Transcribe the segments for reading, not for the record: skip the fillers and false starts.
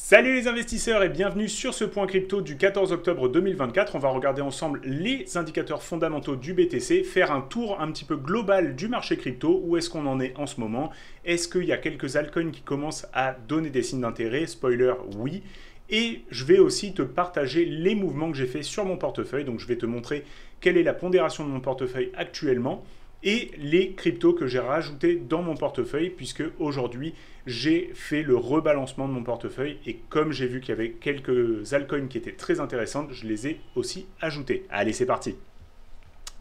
Salut les investisseurs et bienvenue sur ce point crypto du 14 octobre 2024. On va regarder ensemble les indicateurs fondamentaux du BTC, faire un tour un petit peu global du marché crypto. Où est-ce qu'on en est en ce moment? Est-ce qu'il y a quelques altcoins qui commencent à donner des signes d'intérêt? Spoiler, oui. Et je vais aussi te partager les mouvements que j'ai fait sur mon portefeuille. Donc je vais te montrer quelle est la pondération de mon portefeuille actuellement et les cryptos que j'ai rajoutés dans mon portefeuille, puisque aujourd'hui j'ai fait le rebalancement de mon portefeuille et comme j'ai vu qu'il y avait quelques altcoins qui étaient très intéressantes, je les ai aussi ajoutés. Allez, c'est parti.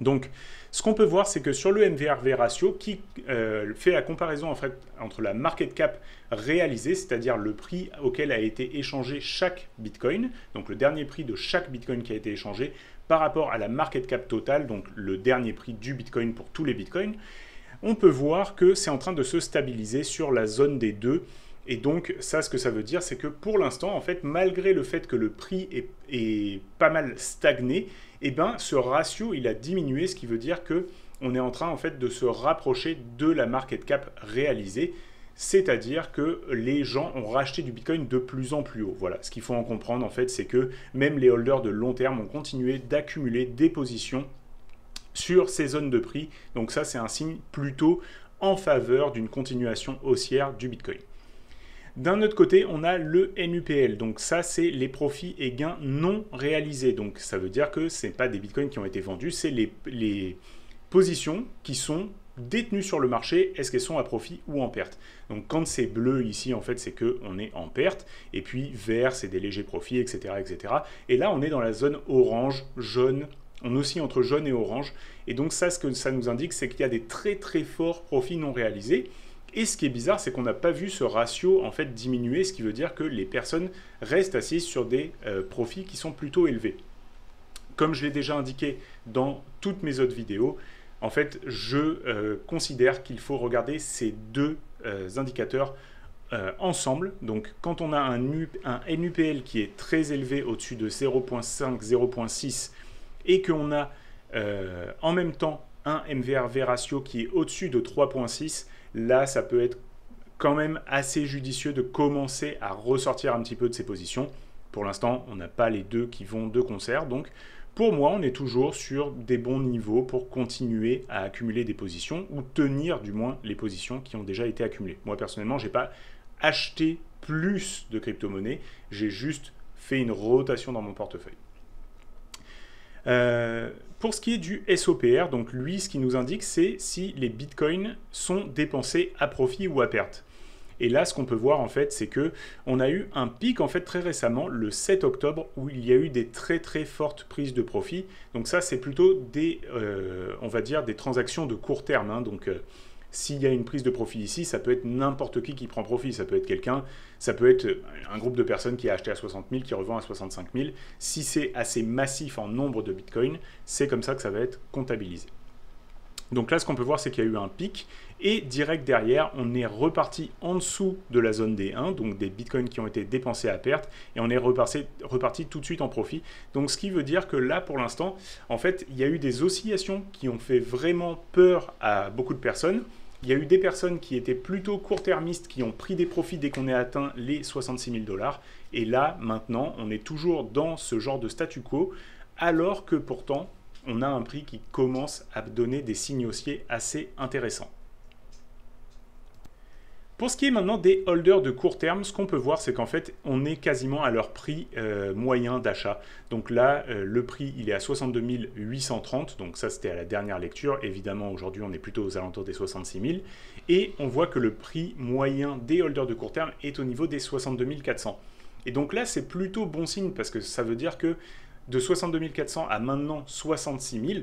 Donc, ce qu'on peut voir, c'est que sur le MVRV ratio, qui fait la comparaison en fait, entre la market cap réalisée, c'est-à-dire le prix auquel a été échangé chaque Bitcoin, donc le dernier prix de chaque Bitcoin qui a été échangé, par rapport à la market cap totale, donc le dernier prix du Bitcoin pour tous les Bitcoins, on peut voir que c'est en train de se stabiliser sur la zone des 2. Et donc, ça, ce que ça veut dire, c'est que pour l'instant, en fait, malgré le fait que le prix est pas mal stagné, eh ben, ce ratio, il a diminué, ce qui veut dire qu'on est en train, en fait, de se rapprocher de la market cap réalisée. C'est-à-dire que les gens ont racheté du Bitcoin de plus en plus haut. Voilà, ce qu'il faut en comprendre, en fait, c'est que même les holders de long terme ont continué d'accumuler des positions sur ces zones de prix. Donc ça, c'est un signe plutôt en faveur d'une continuation haussière du Bitcoin. D'un autre côté, on a le NUPL. Donc ça, c'est les profits et gains non réalisés. Donc ça veut dire que ce n'est pas des Bitcoins qui ont été vendus, c'est les positions qui sont détenues sur le marché. Est-ce qu'elles sont à profit ou en perte? Donc quand c'est bleu ici, en fait, c'est qu'on est en perte. Et puis vert, c'est des légers profits, etc., etc. Et là, on est dans la zone orange, jaune. On oscille entre jaune et orange. Et donc ça, ce que ça nous indique, c'est qu'il y a des très très forts profits non réalisés. Et ce qui est bizarre, c'est qu'on n'a pas vu ce ratio en fait diminuer, ce qui veut dire que les personnes restent assises sur des profits qui sont plutôt élevés. Comme je l'ai déjà indiqué dans toutes mes autres vidéos, en fait, je considère qu'il faut regarder ces deux indicateurs ensemble. Donc, quand on a un NUPL qui est très élevé au-dessus de 0.5, 0.6 et qu'on a en même temps un MVRV ratio qui est au-dessus de 3.6, là, ça peut être quand même assez judicieux de commencer à ressortir un petit peu de ces positions. Pour l'instant, on n'a pas les deux qui vont de concert. Donc, pour moi, on est toujours sur des bons niveaux pour continuer à accumuler des positions ou tenir du moins les positions qui ont déjà été accumulées. Moi, personnellement, je n'ai pas acheté plus de crypto-monnaies. J'ai juste fait une rotation dans mon portefeuille. Pour ce qui est du SOPR, donc lui, ce qui nous indique, c'est si les bitcoins sont dépensés à profit ou à perte. Et là, ce qu'on peut voir, en fait, c'est qu'on a eu un pic, en fait, très récemment, le 7 octobre, où il y a eu des très, très fortes prises de profit. Donc ça, c'est plutôt des, on va dire, des transactions de court terme. Hein. Donc, s'il y a une prise de profit ici, ça peut être n'importe qui prend profit. Ça peut être quelqu'un, ça peut être un groupe de personnes qui a acheté à 60 000, qui revend à 65 000. Si c'est assez massif en nombre de bitcoins, c'est comme ça que ça va être comptabilisé. Donc là, ce qu'on peut voir, c'est qu'il y a eu un pic et direct derrière, on est reparti en dessous de la zone des 1, donc des bitcoins qui ont été dépensés à perte et on est reparti tout de suite en profit. Donc ce qui veut dire que là, pour l'instant, en fait, il y a eu des oscillations qui ont fait vraiment peur à beaucoup de personnes. Il y a eu des personnes qui étaient plutôt court-termistes, qui ont pris des profits dès qu'on a atteint les 66 000 $. Et là, maintenant, on est toujours dans ce genre de statu quo, alors que pourtant, on a un prix qui commence à donner des signes haussiers assez intéressants. Pour ce qui est maintenant des holders de court terme, ce qu'on peut voir, c'est qu'en fait, on est quasiment à leur prix moyen d'achat. Donc là, le prix, il est à 62 830. Donc ça, c'était à la dernière lecture. Évidemment, aujourd'hui, on est plutôt aux alentours des 66 000. Et on voit que le prix moyen des holders de court terme est au niveau des 62 400. Et donc là, c'est plutôt bon signe parce que ça veut dire que de 62 400 à maintenant 66 000,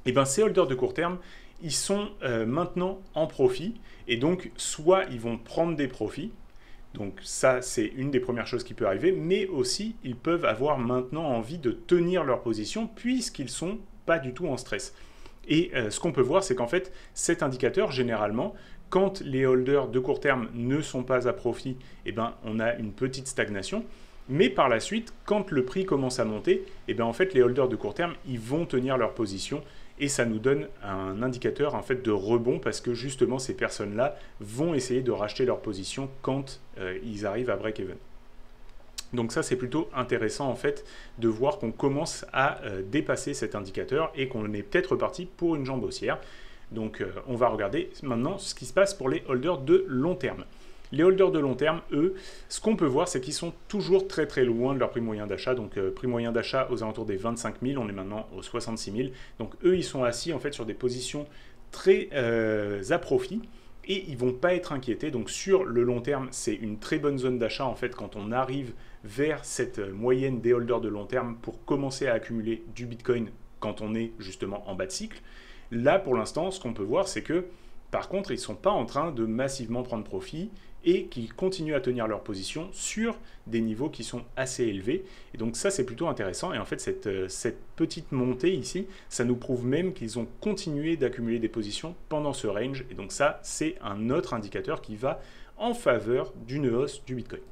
et ben ces holders de court terme, ils sont maintenant en profit et donc soit ils vont prendre des profits, donc ça c'est une des premières choses qui peut arriver, mais aussi ils peuvent avoir maintenant envie de tenir leur position puisqu'ils ne sont pas du tout en stress. Et ce qu'on peut voir, c'est qu'en fait cet indicateur, généralement, quand les holders de court terme ne sont pas à profit, eh ben, on a une petite stagnation. Mais par la suite, quand le prix commence à monter, eh bien en fait, les holders de court terme, ils vont tenir leur position et ça nous donne un indicateur en fait, de rebond parce que justement, ces personnes-là vont essayer de racheter leur position quand ils arrivent à break-even. Donc ça, c'est plutôt intéressant en fait de voir qu'on commence à dépasser cet indicateur et qu'on est peut-être reparti pour une jambe haussière. Donc on va regarder maintenant ce qui se passe pour les holders de long terme. Les holders de long terme, eux, ce qu'on peut voir, c'est qu'ils sont toujours très très loin de leur prix moyen d'achat. Donc prix moyen d'achat aux alentours des 25 000, on est maintenant aux 66 000. Donc eux, ils sont assis en fait sur des positions très à profit. Et ils ne vont pas être inquiétés. Donc sur le long terme, c'est une très bonne zone d'achat en fait quand on arrive vers cette moyenne des holders de long terme pour commencer à accumuler du Bitcoin quand on est justement en bas de cycle. Là, pour l'instant, ce qu'on peut voir, c'est que par contre, ils ne sont pas en train de massivement prendre profit et qu'ils continuent à tenir leur position sur des niveaux qui sont assez élevés. Et donc ça, c'est plutôt intéressant. Et en fait, cette petite montée ici, ça nous prouve même qu'ils ont continué d'accumuler des positions pendant ce range. Et donc ça, c'est un autre indicateur qui va en faveur d'une hausse du Bitcoin.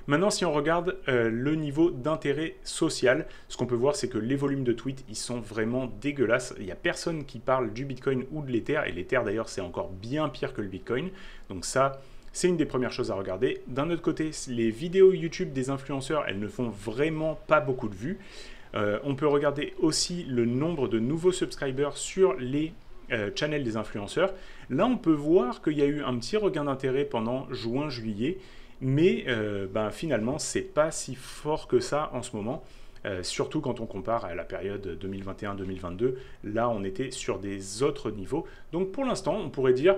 Maintenant, si on regarde le niveau d'intérêt social, ce qu'on peut voir, c'est que les volumes de tweets, ils sont vraiment dégueulasses. Il n'y a personne qui parle du Bitcoin ou de l'Ether, et l'Ether d'ailleurs, c'est encore bien pire que le Bitcoin. Donc ça, c'est une des premières choses à regarder. D'un autre côté, les vidéos YouTube des influenceurs, elles ne font vraiment pas beaucoup de vues. On peut regarder aussi le nombre de nouveaux subscribers sur les channels des influenceurs. Là, on peut voir qu'il y a eu un petit regain d'intérêt pendant juin-juillet. Mais finalement, c'est pas si fort que ça en ce moment, surtout quand on compare à la période 2021-2022. Là, on était sur des autres niveaux. Donc pour l'instant, on pourrait dire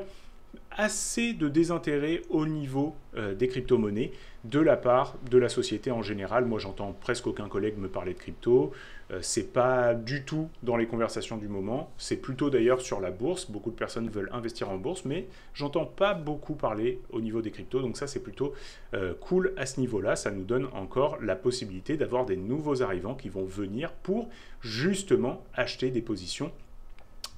assez de désintérêt au niveau des crypto-monnaies de la part de la société en général. Moi, j'entends presque aucun collègue me parler de crypto. C'est pas du tout dans les conversations du moment. C'est plutôt d'ailleurs sur la bourse. Beaucoup de personnes veulent investir en bourse, mais j'entends pas beaucoup parler au niveau des cryptos. Donc ça, c'est plutôt cool à ce niveau-là. Ça nous donne encore la possibilité d'avoir des nouveaux arrivants qui vont venir pour justement acheter des positions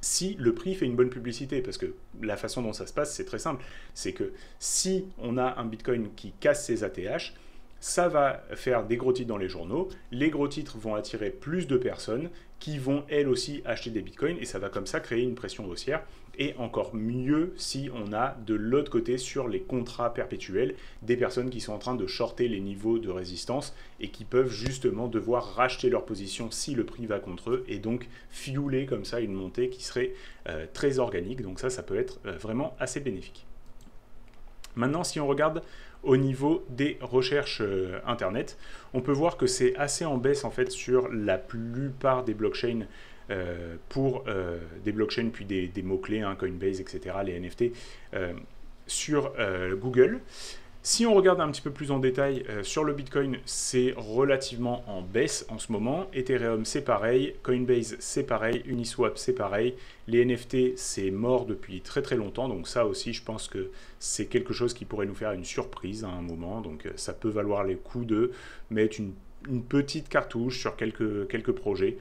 si le prix fait une bonne publicité, parce que la façon dont ça se passe, c'est très simple. C'est que si on a un Bitcoin qui casse ses ATH, ça va faire des gros titres dans les journaux. Les gros titres vont attirer plus de personnes qui vont elles aussi acheter des Bitcoins et ça va comme ça créer une pression haussière. Et encore mieux si on a de l'autre côté sur les contrats perpétuels des personnes qui sont en train de shorter les niveaux de résistance et qui peuvent justement devoir racheter leur position si le prix va contre eux et donc fueler comme ça une montée qui serait très organique. Donc ça peut être vraiment assez bénéfique. Maintenant, si on regarde au niveau des recherches Internet, on peut voir que c'est assez en baisse en fait sur la plupart des blockchains pour des blockchains puis des mots-clés, hein, Coinbase, etc., les NFT, sur Google. Si on regarde un petit peu plus en détail sur le Bitcoin, c'est relativement en baisse en ce moment. Ethereum, c'est pareil. Coinbase, c'est pareil. Uniswap, c'est pareil. Les NFT, c'est mort depuis très très longtemps. Donc ça aussi, je pense que c'est quelque chose qui pourrait nous faire une surprise à un moment. Donc ça peut valoir les coups de mettre une petite cartouche sur quelques projets.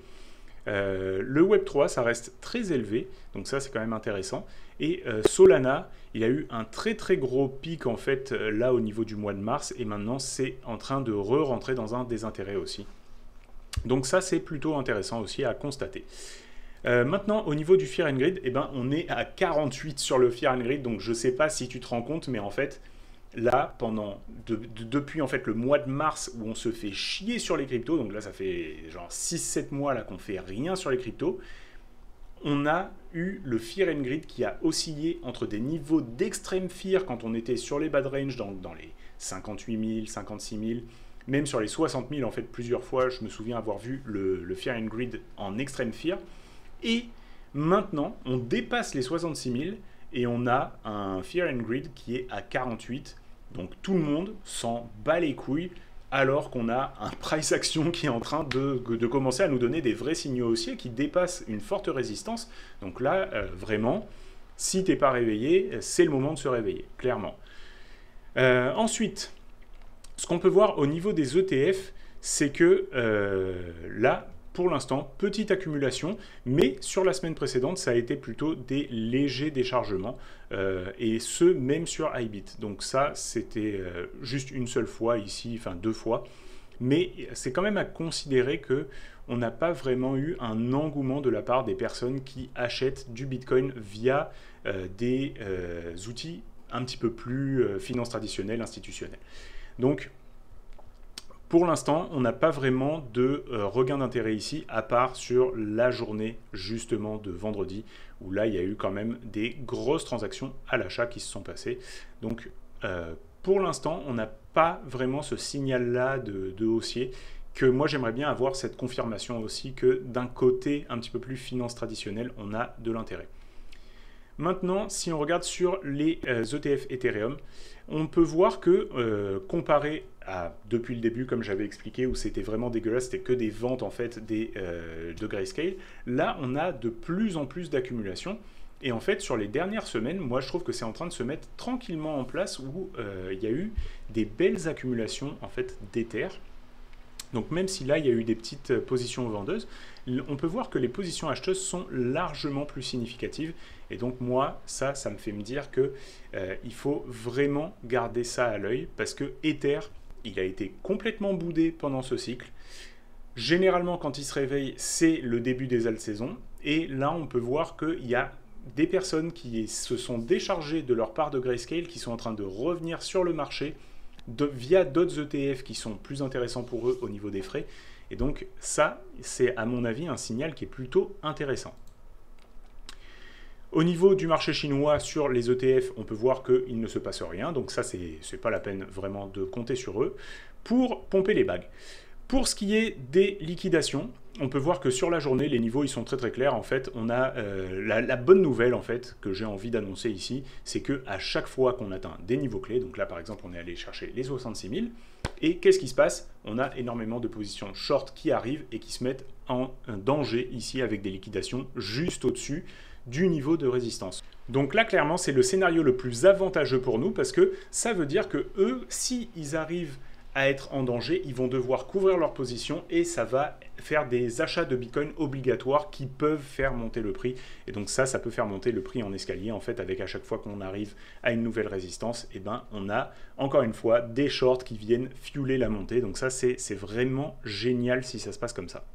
Le Web3, ça reste très élevé, donc ça c'est quand même intéressant. Et Solana, il a eu un très très gros pic en fait là au niveau du mois de mars et maintenant c'est en train de re-rentrer dans un désintérêt aussi. Donc ça c'est plutôt intéressant aussi à constater. Maintenant au niveau du Fear and Greed, eh ben, on est à 48 sur le Fear and Greed, donc je ne sais pas si tu te rends compte, mais en fait là, depuis en fait le mois de mars où on se fait chier sur les cryptos, donc là ça fait genre 6-7 mois là qu'on fait rien sur les cryptos, on a eu le Fear and Greed qui a oscillé entre des niveaux d'extrême fear quand on était sur les bad range dans les 58 000, 56 000, même sur les 60 000 en fait plusieurs fois, je me souviens avoir vu le Fear and Greed en extrême fear, et maintenant on dépasse les 66 000 et on a un Fear and Greed qui est à 48. Donc tout le monde s'en bat les couilles alors qu'on a un price action qui est en train de commencer à nous donner des vrais signaux haussiers qui dépassent une forte résistance. Donc là, vraiment, si tu n'es pas réveillé, c'est le moment de se réveiller, clairement. Ensuite, ce qu'on peut voir au niveau des ETF, c'est que là, pour l'instant, petite accumulation, mais sur la semaine précédente, ça a été plutôt des légers déchargements, et ce, même sur iBit. Donc ça, c'était juste une seule fois ici, enfin 2 fois, mais c'est quand même à considérer qu'on n'a pas vraiment eu un engouement de la part des personnes qui achètent du Bitcoin via des outils un petit peu plus finance traditionnelle, institutionnelle. Donc, Pour l'instant, on n'a pas vraiment de regain d'intérêt ici, à part sur la journée justement de vendredi, où là, il y a eu quand même des grosses transactions à l'achat qui se sont passées. Donc, pour l'instant, on n'a pas vraiment ce signal-là de haussier, que moi, j'aimerais bien avoir cette confirmation aussi que d'un côté un petit peu plus finance traditionnelle, on a de l'intérêt. Maintenant, si on regarde sur les ETF Ethereum, on peut voir que comparé à depuis le début, comme j'avais expliqué, où c'était vraiment dégueulasse, c'était que des ventes en fait de Grayscale, là on a de plus en plus d'accumulation. Et en fait, sur les dernières semaines, moi je trouve que c'est en train de se mettre tranquillement en place où il y a eu des belles accumulations en fait d'Ether. Donc même si là il y a eu des petites positions vendeuses, on peut voir que les positions acheteuses sont largement plus significatives. Et donc moi, ça me fait me dire que il faut vraiment garder ça à l'œil parce que Ether, il a été complètement boudé pendant ce cycle. Généralement, quand il se réveille, c'est le début des alt-saisons. Et là, on peut voir qu'il y a des personnes qui se sont déchargées de leur part de Grayscale, qui sont en train de revenir sur le marché via d'autres ETF qui sont plus intéressants pour eux au niveau des frais. Et donc ça, c'est à mon avis un signal qui est plutôt intéressant. Au niveau du marché chinois, sur les ETF, on peut voir qu'il ne se passe rien. Donc ça, c'est pas la peine vraiment de compter sur eux pour pomper les bagues. Pour ce qui est des liquidations, on peut voir que sur la journée, les niveaux ils sont très très clairs. En fait, on a la bonne nouvelle en fait que j'ai envie d'annoncer ici, c'est que à chaque fois qu'on atteint des niveaux clés, donc là par exemple on est allé chercher les 66 000, et qu'est-ce qui se passe? On a énormément de positions short qui arrivent et qui se mettent en danger ici avec des liquidations juste au-dessus du niveau de résistance. Donc là clairement c'est le scénario le plus avantageux pour nous parce que ça veut dire que eux, s'ils arrivent à être en danger, ils vont devoir couvrir leur position et ça va faire des achats de Bitcoin obligatoires qui peuvent faire monter le prix. Et donc ça peut faire monter le prix en escalier en fait avec à chaque fois qu'on arrive à une nouvelle résistance, et ben on a encore une fois des shorts qui viennent fueler la montée. Donc ça c'est vraiment génial si ça se passe comme ça.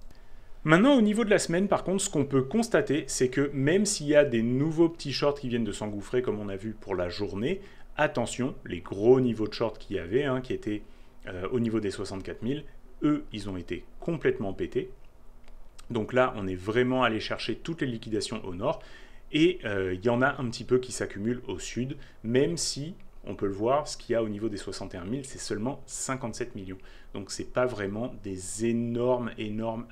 Maintenant, au niveau de la semaine, par contre, ce qu'on peut constater, c'est que même s'il y a des nouveaux petits shorts qui viennent de s'engouffrer, comme on a vu pour la journée, attention, les gros niveaux de shorts qu'il y avait, qui étaient au niveau des 64 000, eux, ils ont été complètement pétés. Donc là, on est vraiment allé chercher toutes les liquidations au nord, et il y en a un petit peu qui s'accumulent au sud, même si, on peut le voir, ce qu'il y a au niveau des 61 000, c'est seulement 57 millions. Donc ce n'est pas vraiment des énormes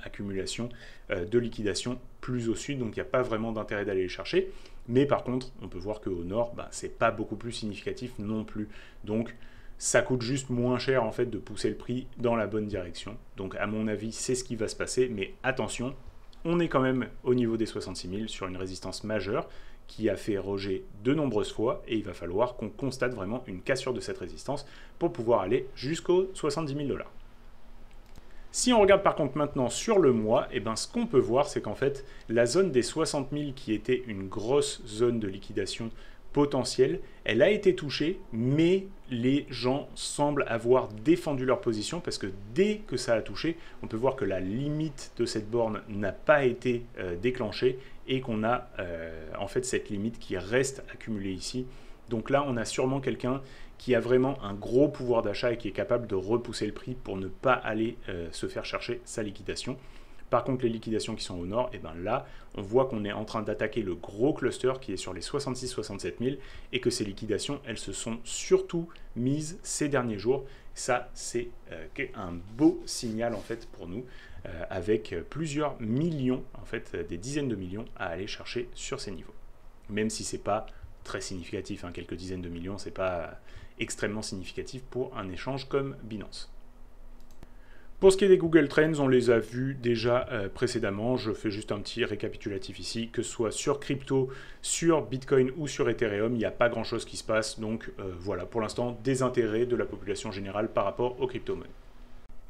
accumulations de liquidation plus au sud, donc il n'y a pas vraiment d'intérêt d'aller les chercher. Mais par contre, on peut voir qu'au nord, ce n'est pas beaucoup plus significatif non plus. Donc ça coûte juste moins cher en fait de pousser le prix dans la bonne direction. Donc à mon avis, c'est ce qui va se passer, mais attention, on est quand même au niveau des 66 000 sur une résistance majeure qui a fait rejet de nombreuses fois, et il va falloir qu'on constate vraiment une cassure de cette résistance pour pouvoir aller jusqu'aux 70 000 $. Si on regarde par contre maintenant sur le mois, et ce qu'on peut voir, c'est qu'en fait, la zone des 60 000 qui était une grosse zone de liquidation potentielle, elle a été touchée, mais les gens semblent avoir défendu leur position parce que dès que ça a touché, on peut voir que la limite de cette borne n'a pas été déclenchée et qu'on a en fait cette limite qui reste accumulée ici. Donc là, on a sûrement quelqu'un qui a vraiment un gros pouvoir d'achat et qui est capable de repousser le prix pour ne pas aller se faire chercher sa liquidation. Par contre, les liquidations qui sont au nord, là, on voit qu'on est en train d'attaquer le gros cluster qui est sur les 66-67 000 et que ces liquidations, elles se sont surtout mises ces derniers jours. Ça, c'est un beau signal en fait pour nous, avec plusieurs millions, en fait, des dizaines de millions à aller chercher sur ces niveaux. Même si c'est pas très significatif, quelques dizaines de millions, c'est pas extrêmement significatif pour un échange comme Binance. Pour ce qui est des Google Trends, on les a vus déjà précédemment. Je fais juste un petit récapitulatif ici, que ce soit sur crypto, sur Bitcoin ou sur Ethereum, il n'y a pas grand chose qui se passe. Donc voilà, pour l'instant, des intérêts de la population générale par rapport aux crypto-monnaies.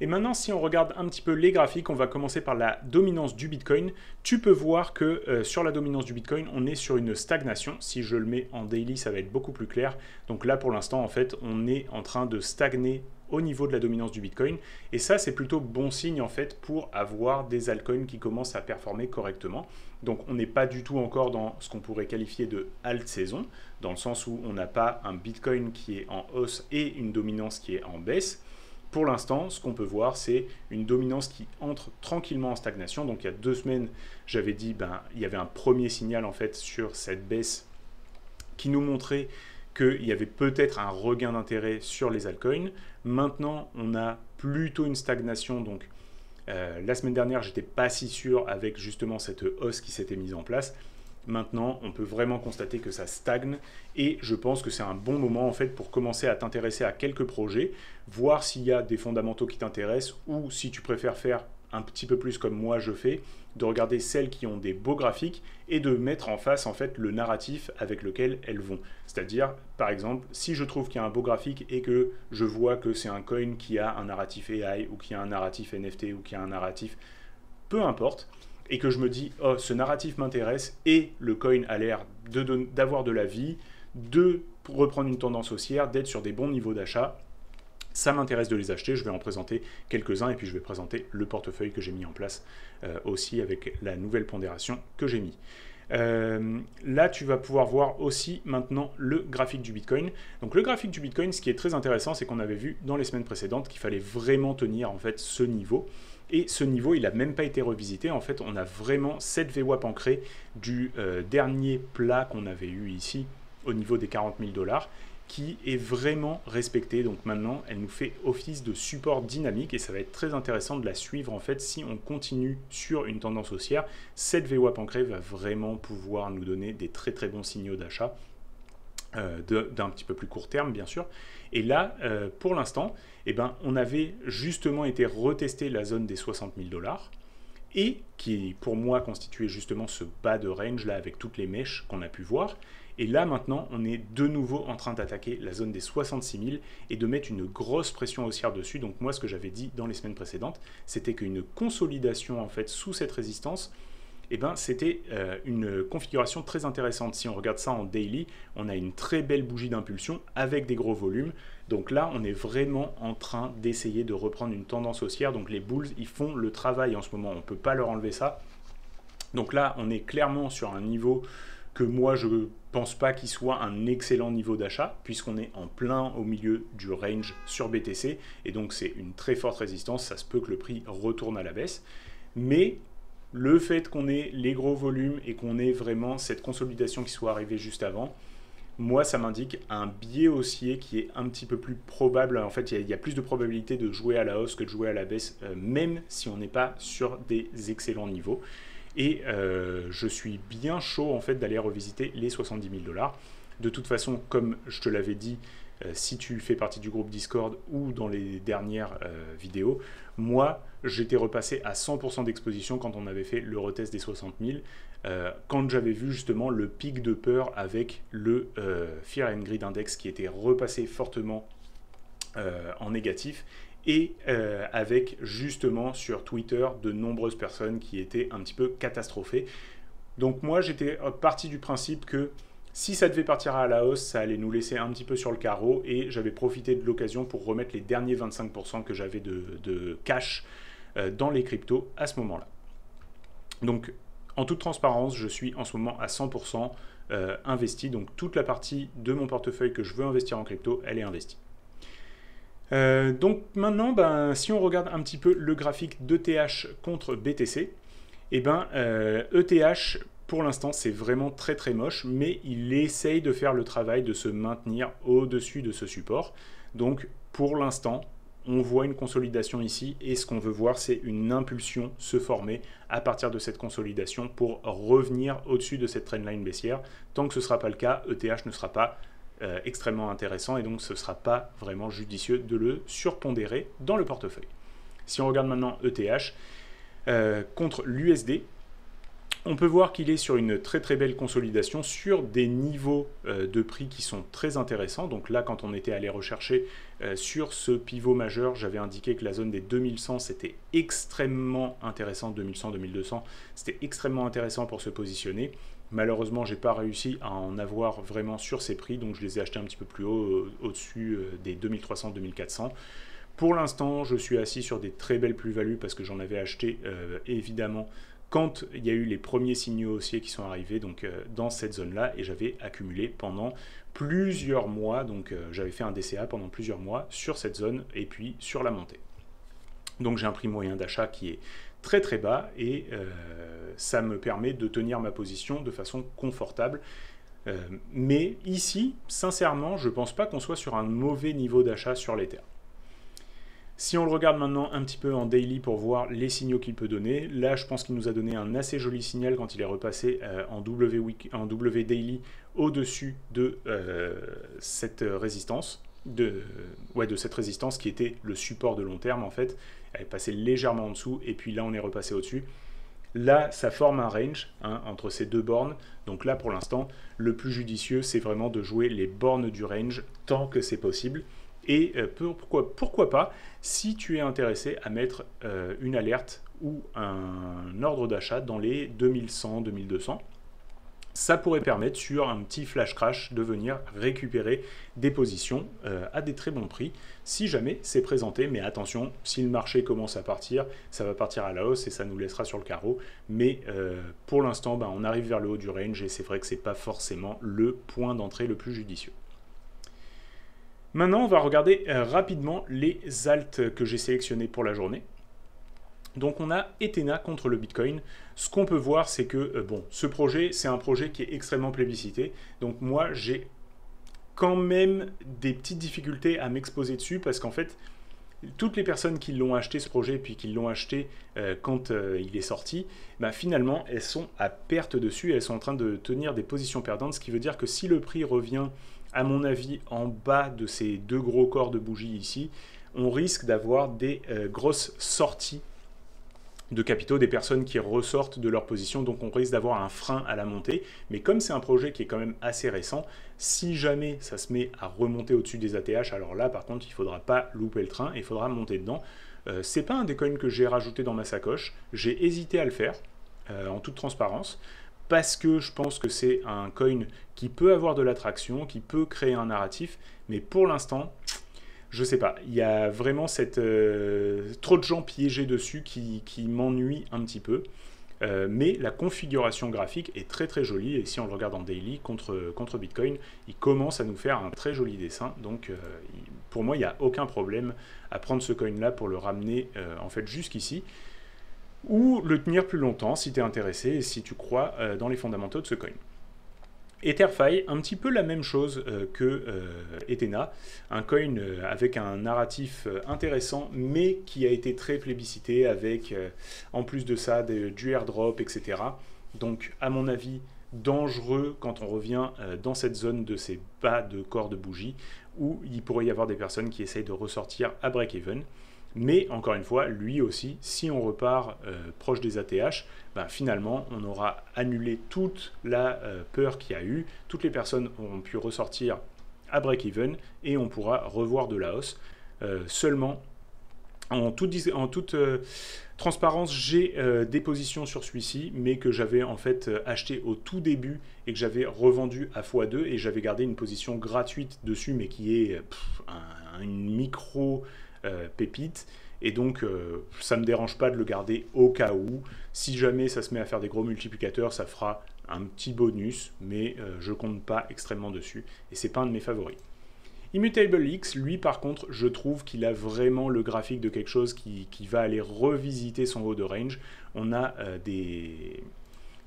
Et maintenant, si on regarde un petit peu les graphiques, on va commencer par la dominance du Bitcoin. Tu peux voir que sur la dominance du Bitcoin, on est sur une stagnation. Si je le mets en daily, ça va être beaucoup plus clair. Donc là, pour l'instant, en fait, on est en train de stagner au niveau de la dominance du Bitcoin. Et ça, c'est plutôt bon signe en fait pour avoir des altcoins qui commencent à performer correctement. Donc on n'est pas du tout encore dans ce qu'on pourrait qualifier de alt saison, dans le sens où on n'a pas un Bitcoin qui est en hausse et une dominance qui est en baisse. pour l'instant, ce qu'on peut voir, c'est une dominance qui entre tranquillement en stagnation. Donc il y a 2 semaines, j'avais dit il y avait un premier signal en fait sur cette baisse qui nous montrait qu'il y avait peut-être un regain d'intérêt sur les altcoins. Maintenant, on a plutôt une stagnation. Donc la semaine dernière, j'étais pas si sûr avec justement cette hausse qui s'était mise en place. Maintenant, on peut vraiment constater que ça stagne et je pense que c'est un bon moment en fait pour commencer à t'intéresser à quelques projets, voir s'il y a des fondamentaux qui t'intéressent ou si tu préfères faire un petit peu plus comme moi je fais, de regarder celles qui ont des beaux graphiques et de mettre en face en fait le narratif avec lequel elles vont. C'est-à-dire, par exemple, si je trouve qu'il y a un beau graphique et que je vois que c'est un coin qui a un narratif AI ou qui a un narratif NFT ou qui a un narratif, peu importe, et que je me dis, oh, ce narratif m'intéresse et le coin a l'air d'avoir de la vie, de reprendre une tendance haussière, d'être sur des bons niveaux d'achat, ça m'intéresse de les acheter. Je vais en présenter quelques-uns et puis je vais présenter le portefeuille que j'ai mis en place aussi avec la nouvelle pondération que j'ai mis. Là, tu vas pouvoir voir aussi maintenant le graphique du Bitcoin. Donc le graphique du Bitcoin, ce qui est très intéressant, c'est qu'on avait vu dans les semaines précédentes qu'il fallait vraiment tenir en fait ce niveau. Et ce niveau, il n'a même pas été revisité. En fait, on a vraiment cette VWAP ancrée du dernier plat qu'on avait eu ici au niveau des 40 000 $, qui est vraiment respectée. Donc maintenant, elle nous fait office de support dynamique et ça va être très intéressant de la suivre en fait si on continue sur une tendance haussière. Cette VWAP ancrée va vraiment pouvoir nous donner des très très bons signaux d'achat d'un petit peu plus court terme bien sûr. Et là, pour l'instant, on avait justement été retester la zone des 60 000 $ et qui pour moi constituait justement ce bas de range là avec toutes les mèches qu'on a pu voir. Et là maintenant, on est de nouveau en train d'attaquer la zone des 66 000 et de mettre une grosse pression haussière dessus. Donc moi, ce que j'avais dit dans les semaines précédentes, c'était qu'une consolidation en fait sous cette résistance, c'était une configuration très intéressante. Si on regarde ça en daily, on a une très belle bougie d'impulsion avec des gros volumes. Donc là, on est vraiment en train d'essayer de reprendre une tendance haussière. Donc les bulls, ils font le travail en ce moment. On ne peut pas leur enlever ça. Donc là, on est clairement sur un niveau que moi, je ne pense pas qu'il soit un excellent niveau d'achat, puisqu'on est en plein au milieu du range sur BTC. Et donc, c'est une très forte résistance. Ça se peut que le prix retourne à la baisse. Mais le fait qu'on ait les gros volumes et qu'on ait vraiment cette consolidation qui soit arrivée juste avant, moi, ça m'indique un biais haussier qui est un petit peu plus probable. En fait, il y a plus de probabilité de jouer à la hausse que de jouer à la baisse, même si on n'est pas sur des excellents niveaux. Et je suis bien chaud en fait d'aller revisiter les 70 000 $. De toute façon, comme je te l'avais dit, si tu fais partie du groupe Discord ou dans les dernières vidéos, moi, j'étais repassé à 100% d'exposition quand on avait fait le retest des 60 000, quand j'avais vu justement le pic de peur avec le Fear and Greed Index qui était repassé fortement en négatif et avec justement sur Twitter de nombreuses personnes qui étaient un petit peu catastrophées. Donc moi, j'étais parti du principe que si ça devait partir à la hausse, ça allait nous laisser un petit peu sur le carreau et j'avais profité de l'occasion pour remettre les derniers 25% que j'avais de cash dans les cryptos à ce moment-là. Donc, en toute transparence, je suis en ce moment à 100% investi. Donc, toute la partie de mon portefeuille que je veux investir en crypto, elle est investie. Donc maintenant, si on regarde un petit peu le graphique d'ETH contre BTC, ETH, pour l'instant, c'est vraiment très très moche, mais il essaye de faire le travail de se maintenir au-dessus de ce support. Donc, pour l'instant, on voit une consolidation ici, et ce qu'on veut voir, c'est une impulsion se former à partir de cette consolidation pour revenir au-dessus de cette trendline baissière. Tant que ce ne sera pas le cas, ETH ne sera pas extrêmement intéressant, et donc ce ne sera pas vraiment judicieux de le surpondérer dans le portefeuille. Si on regarde maintenant ETH contre l'USD, on peut voir qu'il est sur une très très belle consolidation sur des niveaux de prix qui sont très intéressants. Donc là, quand on était allé rechercher sur ce pivot majeur, j'avais indiqué que la zone des 2100, c'était extrêmement intéressant, 2100, 2200, c'était extrêmement intéressant pour se positionner. Malheureusement, je n'ai pas réussi à en avoir vraiment sur ces prix, donc je les ai achetés un petit peu plus haut, au-dessus des 2300, 2400. Pour l'instant, je suis assis sur des très belles plus-values parce que j'en avais acheté évidemment quand il y a eu les premiers signaux haussiers qui sont arrivés donc, dans cette zone-là, et j'avais accumulé pendant plusieurs mois, donc j'avais fait un DCA pendant plusieurs mois sur cette zone et puis sur la montée. Donc j'ai un prix moyen d'achat qui est très très bas et ça me permet de tenir ma position de façon confortable. Mais ici, sincèrement, je ne pense pas qu'on soit sur un mauvais niveau d'achat sur l'Ether. Si on le regarde maintenant un petit peu en daily pour voir les signaux qu'il peut donner, là je pense qu'il nous a donné un assez joli signal quand il est repassé en W daily au-dessus de cette résistance, de cette résistance qui était le support de long terme en fait. Elle est passée légèrement en dessous et puis là on est repassé au-dessus. Là, ça forme un range entre ces deux bornes. Donc là, pour l'instant, le plus judicieux, c'est vraiment de jouer les bornes du range tant que c'est possible. Et pourquoi pas, si tu es intéressé à mettre une alerte ou un ordre d'achat dans les 2100, 2200, ça pourrait permettre sur un petit flash crash de venir récupérer des positions à des très bons prix si jamais c'est présenté. Mais attention, si le marché commence à partir, ça va partir à la hausse et ça nous laissera sur le carreau. Mais pour l'instant, on arrive vers le haut du range et c'est vrai que ce n'est pas forcément le point d'entrée le plus judicieux. Maintenant, on va regarder rapidement les alts que j'ai sélectionnés pour la journée. Donc on a Ethena contre le Bitcoin. Ce qu'on peut voir, c'est que ce projet, c'est un projet qui est extrêmement plébiscité. Donc moi, j'ai quand même des petites difficultés à m'exposer dessus parce qu'en fait, toutes les personnes qui l'ont acheté ce projet puis qui l'ont acheté quand il est sorti, finalement, elles sont à perte dessus. Elles sont en train de tenir des positions perdantes, ce qui veut dire que si le prix revient, à mon avis, en bas de ces deux gros corps de bougies ici, on risque d'avoir des grosses sorties de capitaux, des personnes qui ressortent de leur position, donc on risque d'avoir un frein à la montée. Mais comme c'est un projet qui est quand même assez récent, si jamais ça se met à remonter au-dessus des ATH, alors là par contre il ne faudra pas louper le train, il faudra monter dedans. C'est pas un des coins que j'ai rajouté dans ma sacoche, j'ai hésité à le faire, en toute transparence, parce que je pense que c'est un coin qui peut avoir de l'attraction, qui peut créer un narratif, mais pour l'instant, je sais pas, il y a vraiment trop de gens piégés dessus qui m'ennuient un petit peu. Mais la configuration graphique est très très jolie et si on le regarde en daily contre Bitcoin, il commence à nous faire un très joli dessin. Donc pour moi, il n'y a aucun problème à prendre ce coin là pour le ramener en fait jusqu'ici ou le tenir plus longtemps si tu es intéressé et si tu crois dans les fondamentaux de ce coin. Etherfi, un petit peu la même chose que Ethena, un coin avec un narratif intéressant, mais qui a été très plébiscité avec, en plus de ça, du airdrop, etc. Donc, à mon avis, dangereux quand on revient dans cette zone de ces bas de corps de bougie, où il pourrait y avoir des personnes qui essayent de ressortir à break-even. Mais encore une fois, lui aussi, si on repart proche des ATH, finalement, on aura annulé toute la peur qu'il y a eu. Toutes les personnes auront pu ressortir à break-even et on pourra revoir de la hausse. Seulement, en toute transparence, j'ai des positions sur celui-ci, mais que j'avais en fait acheté au tout début et que j'avais revendu à x2 et j'avais gardé une position gratuite dessus, mais qui est une micro pépite. Et donc, ça ne me dérange pas de le garder au cas où. Si jamais ça se met à faire des gros multiplicateurs, ça fera un petit bonus, mais je ne compte pas extrêmement dessus. Et c'est pas un de mes favoris. Immutable X, lui par contre, je trouve qu'il a vraiment le graphique de quelque chose qui va aller revisiter son haut de range. On a des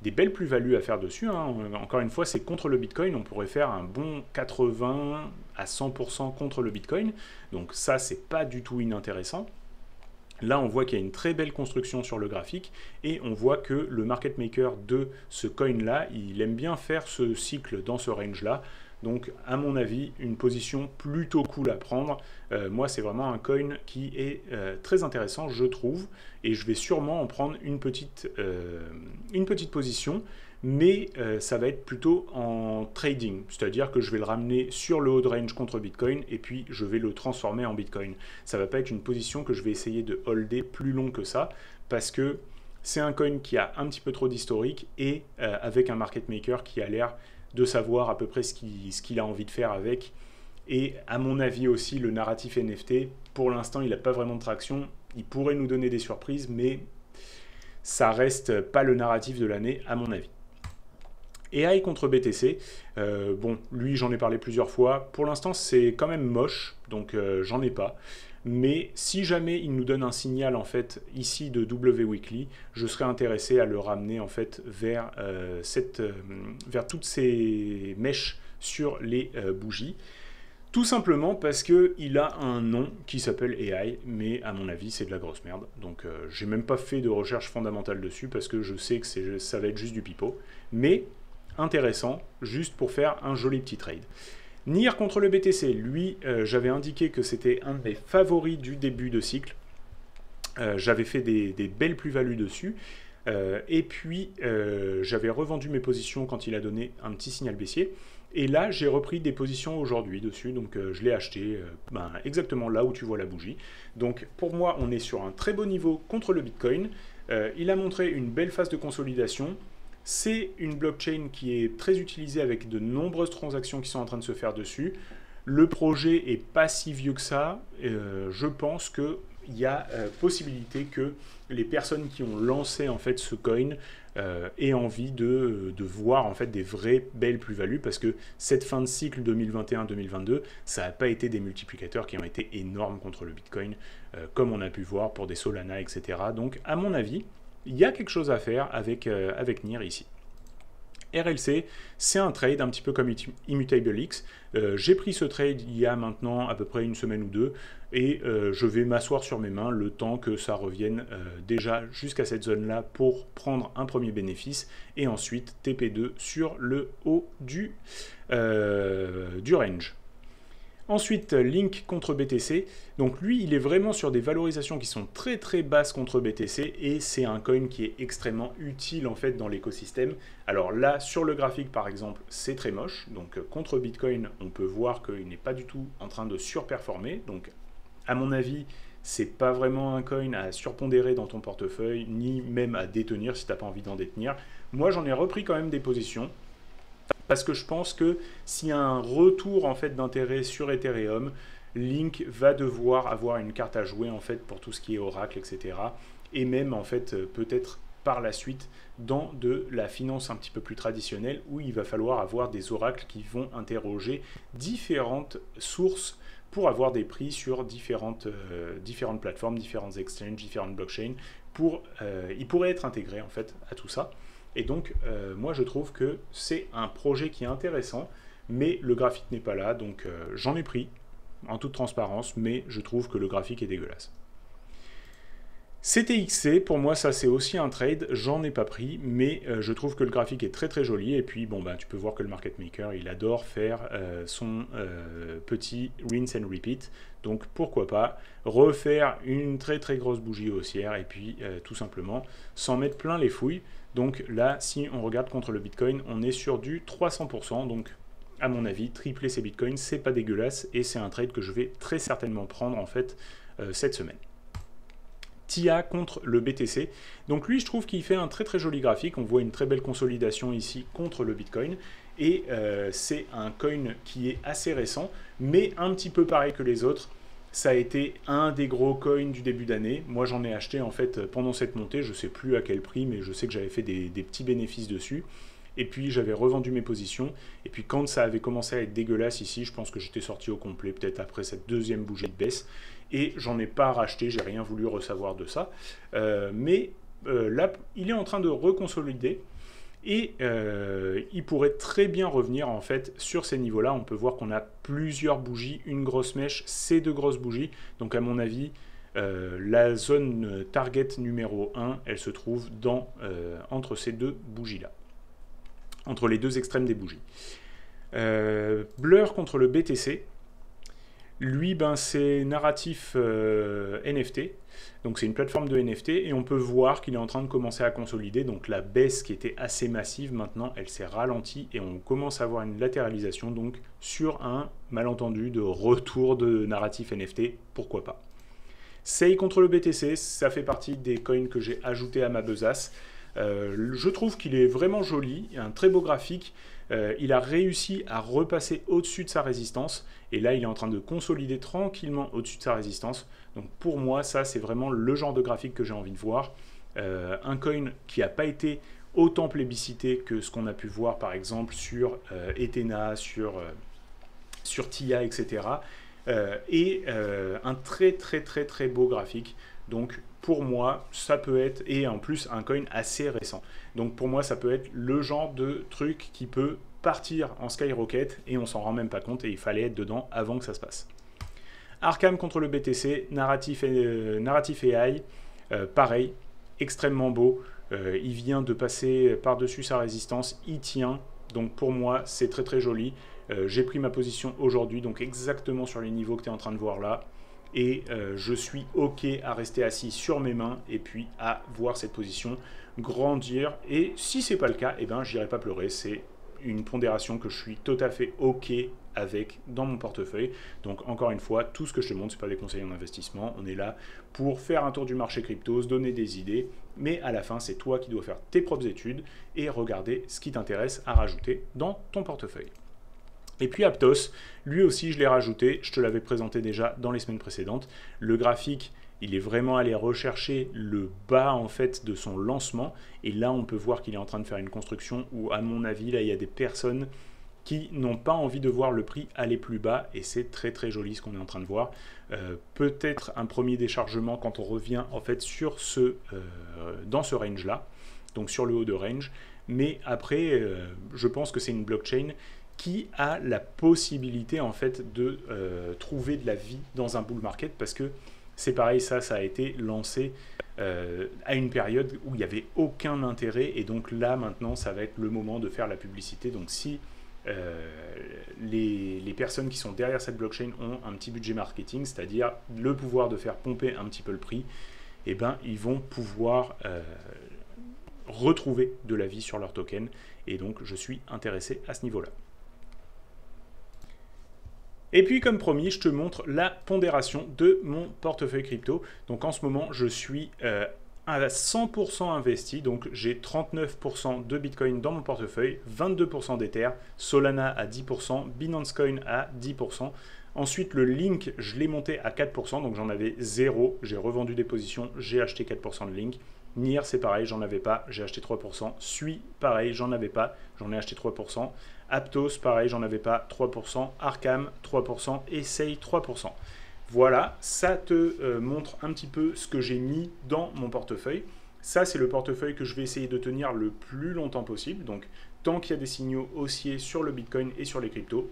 belles plus-values à faire dessus. Encore une fois, c'est contre le Bitcoin. On pourrait faire un bon 80 à 100% contre le Bitcoin. Donc ça, c'est pas du tout inintéressant. Là, on voit qu'il y a une très belle construction sur le graphique et on voit que le market maker de ce coin-là, il aime bien faire ce cycle dans ce range-là. Donc, à mon avis, une position plutôt cool à prendre. Moi, c'est vraiment un coin qui est très intéressant, je trouve. Et je vais sûrement en prendre une petite position. Mais ça va être plutôt en trading. C'est-à-dire que je vais le ramener sur le haut de range contre Bitcoin et puis je vais le transformer en Bitcoin. Ça ne va pas être une position que je vais essayer de holder plus long que ça parce que c'est un coin qui a un petit peu trop d'historique et avec un market maker qui a l'air de savoir à peu près ce qu'il a envie de faire avec. Et à mon avis aussi, le narratif NFT, pour l'instant, il n'a pas vraiment de traction. Il pourrait nous donner des surprises, mais ça reste pas le narratif de l'année à mon avis. AI contre BTC, bon, lui j'en ai parlé plusieurs fois, pour l'instant c'est quand même moche, donc j'en ai pas. Mais si jamais il nous donne un signal en fait ici de W Weekly, je serais intéressé à le ramener en fait vers, vers toutes ces mèches sur les bougies. Tout simplement parce qu'il a un nom qui s'appelle AI, mais à mon avis c'est de la grosse merde. Donc j'ai même pas fait de recherche fondamentale dessus parce que je sais que ça va être juste du pipeau. Mais intéressant, juste pour faire un joli petit trade. NIR contre le BTC, lui, j'avais indiqué que c'était un de mes favoris du début de cycle. J'avais fait des belles plus-values dessus. Et puis, j'avais revendu mes positions quand il a donné un petit signal baissier. Et là, j'ai repris des positions aujourd'hui dessus. Donc, je l'ai acheté exactement là où tu vois la bougie. Donc, pour moi, on est sur un très beau niveau contre le Bitcoin. Il a montré une belle phase de consolidation. C'est une blockchain qui est très utilisée avec de nombreuses transactions qui sont en train de se faire dessus. Le projet est pas si vieux que ça. Je pense qu'il y a possibilité que les personnes qui ont lancé en fait ce coin aient envie de voir en fait des vraies belles plus-values parce que cette fin de cycle 2021-2022, ça n'a pas été des multiplicateurs qui ont été énormes contre le Bitcoin, comme on a pu voir pour des Solana, etc. Donc à mon avis, il y a quelque chose à faire avec NIR ici. RLC, c'est un trade un petit peu comme ImmutableX. J'ai pris ce trade il y a maintenant à peu près une semaine ou deux et je vais m'asseoir sur mes mains le temps que ça revienne déjà jusqu'à cette zone-là pour prendre un premier bénéfice et ensuite TP2 sur le haut du range. Ensuite, Link contre BTC. Donc lui, il est vraiment sur des valorisations qui sont très très basses contre BTC et c'est un coin qui est extrêmement utile en fait dans l'écosystème. Alors là, sur le graphique par exemple, c'est très moche. Donc contre Bitcoin, on peut voir qu'il n'est pas du tout en train de surperformer. Donc à mon avis, c'est pas vraiment un coin à surpondérer dans ton portefeuille, ni même à détenir si tu n'as pas envie d'en détenir. Moi, j'en ai repris quand même des positions. Parce que je pense que s'il y a un retour en fait d'intérêt sur Ethereum, Link va devoir avoir une carte à jouer en fait pour tout ce qui est Oracle, etc. Et même en fait peut-être par la suite dans de la finance un petit peu plus traditionnelle où il va falloir avoir des oracles qui vont interroger différentes sources pour avoir des prix sur différentes plateformes, différentes exchanges, différentes blockchains. Il pourrait être intégré en fait à tout ça. Et donc, moi, je trouve que c'est un projet qui est intéressant, mais le graphique n'est pas là. Donc, j'en ai pris, en toute transparence, mais je trouve que le graphique est dégueulasse. CTXC, pour moi, ça, c'est aussi un trade. J'en ai pas pris, mais je trouve que le graphique est très, très joli. Et puis, bon, tu peux voir que le market maker, il adore faire son petit rinse and repeat. Donc, pourquoi pas refaire une très, très grosse bougie haussière et puis, tout simplement, s'en mettre plein les fouilles. Donc là, si on regarde contre le Bitcoin, on est sur du 300%. Donc, à mon avis, tripler ces Bitcoins, c'est pas dégueulasse. Et c'est un trade que je vais très certainement prendre, en fait, cette semaine. TIA contre le BTC. Donc lui, je trouve qu'il fait un très très joli graphique. On voit une très belle consolidation ici contre le Bitcoin. Et c'est un coin qui est assez récent, mais un petit peu pareil que les autres. Ça a été un des gros coins du début d'année. Moi, j'en ai acheté en fait pendant cette montée. Je ne sais plus à quel prix, mais je sais que j'avais fait des petits bénéfices dessus. Et puis, j'avais revendu mes positions. Et puis, quand ça avait commencé à être dégueulasse ici, je pense que j'étais sorti au complet, peut-être après cette deuxième bougie de baisse. Et j'en ai pas racheté, j'ai rien voulu ressavoir de ça. Mais là, il est en train de reconsolider. Et il pourrait très bien revenir en fait sur ces niveaux-là. On peut voir qu'on a plusieurs bougies, une grosse mèche, ces deux grosses bougies. Donc à mon avis, la zone target numéro 1, elle se trouve entre ces deux bougies-là. Entre les deux extrêmes des bougies. Blur contre le BTC. Lui, c'est narratif NFT. Donc c'est une plateforme de NFT et on peut voir qu'il est en train de commencer à consolider. Donc la baisse qui était assez massive, maintenant elle s'est ralentie et on commence à avoir une latéralisation donc sur un malentendu de retour de narratif NFT, pourquoi pas. SEI contre le BTC, ça fait partie des coins que j'ai ajoutés à ma besace. Je trouve qu'il est vraiment joli, un très beau graphique. Il a réussi à repasser au-dessus de sa résistance et là il est en train de consolider tranquillement au-dessus de sa résistance. Donc pour moi ça c'est vraiment le genre de graphique que j'ai envie de voir. un coin qui n'a pas été autant plébiscité que ce qu'on a pu voir par exemple sur Ethena, sur TIA, etc. Et un très beau graphique. Donc pour moi, ça peut être, et en plus un coin assez récent. Donc pour moi, ça peut être le genre de truc qui peut partir en skyrocket et on s'en rend même pas compte et il fallait être dedans avant que ça se passe. Arkham contre le BTC, narratif AI, pareil, extrêmement beau. Il vient de passer par-dessus sa résistance, il tient. Donc pour moi, c'est très joli. J'ai pris ma position aujourd'hui, donc exactement sur les niveaux que tu es en train de voir là. Et je suis OK à rester assis sur mes mains et puis à voir cette position grandir. Et si ce n'est pas le cas, eh ben, j'irai pas pleurer. C'est une pondération que je suis tout à fait OK avec dans mon portefeuille. Donc encore une fois, tout ce que je te montre, ce n'est pas des conseils en investissement. On est là pour faire un tour du marché crypto, se donner des idées. Mais à la fin, c'est toi qui dois faire tes propres études et regarder ce qui t'intéresse à rajouter dans ton portefeuille. Et puis Aptos, lui aussi je l'ai rajouté, je te l'avais présenté déjà dans les semaines précédentes. Le graphique, il est vraiment allé rechercher le bas en fait de son lancement. Et là, on peut voir qu'il est en train de faire une construction où, à mon avis, là, il y a des personnes qui n'ont pas envie de voir le prix aller plus bas. Et c'est très joli ce qu'on est en train de voir. Peut-être un premier déchargement quand on revient en fait sur dans ce range-là, donc sur le haut de range. Mais après, je pense que c'est une blockchain qui a la possibilité en fait de trouver de la vie dans un bull market parce que c'est pareil, ça a été lancé à une période où il n'y avait aucun intérêt et donc là maintenant ça va être le moment de faire la publicité. Donc si les personnes qui sont derrière cette blockchain ont un petit budget marketing, c'est-à-dire le pouvoir de faire pomper un petit peu le prix, eh ben, ils vont pouvoir retrouver de la vie sur leur token et donc je suis intéressé à ce niveau-là. Et puis, comme promis, je te montre la pondération de mon portefeuille crypto. Donc, en ce moment, je suis à 100% investi. Donc, j'ai 39% de Bitcoin dans mon portefeuille, 22% d'Ether, Solana à 10%, Binance Coin à 10%. Ensuite, le Link, je l'ai monté à 4%. Donc, j'en avais 0. J'ai revendu des positions, j'ai acheté 4% de Link. NIR, c'est pareil, j'en avais pas, j'ai acheté 3%. Sui, pareil, j'en avais pas, j'en ai acheté 3%. Aptos, pareil, j'en avais pas, 3%. Arkham, 3%. Essaye, 3%. Voilà, ça te montre un petit peu ce que j'ai mis dans mon portefeuille. Ça, c'est le portefeuille que je vais essayer de tenir le plus longtemps possible. Donc, tant qu'il y a des signaux haussiers sur le Bitcoin et sur les cryptos,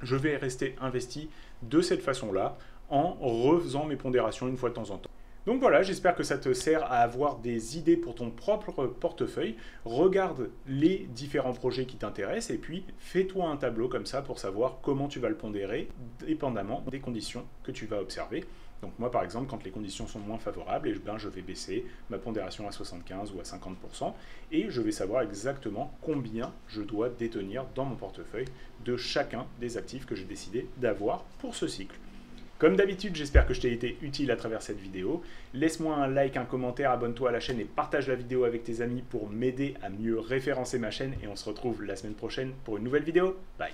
je vais rester investi de cette façon-là en refaisant mes pondérations une fois de temps en temps. Donc voilà, j'espère que ça te sert à avoir des idées pour ton propre portefeuille. Regarde les différents projets qui t'intéressent et puis fais-toi un tableau comme ça pour savoir comment tu vas le pondérer dépendamment des conditions que tu vas observer. Donc moi par exemple, quand les conditions sont moins favorables, je vais baisser ma pondération à 75 ou à 50% et je vais savoir exactement combien je dois détenir dans mon portefeuille de chacun des actifs que j'ai décidé d'avoir pour ce cycle. Comme d'habitude, j'espère que je t'ai été utile à travers cette vidéo. Laisse-moi un like, un commentaire, abonne-toi à la chaîne et partage la vidéo avec tes amis pour m'aider à mieux référencer ma chaîne. Et on se retrouve la semaine prochaine pour une nouvelle vidéo. Bye!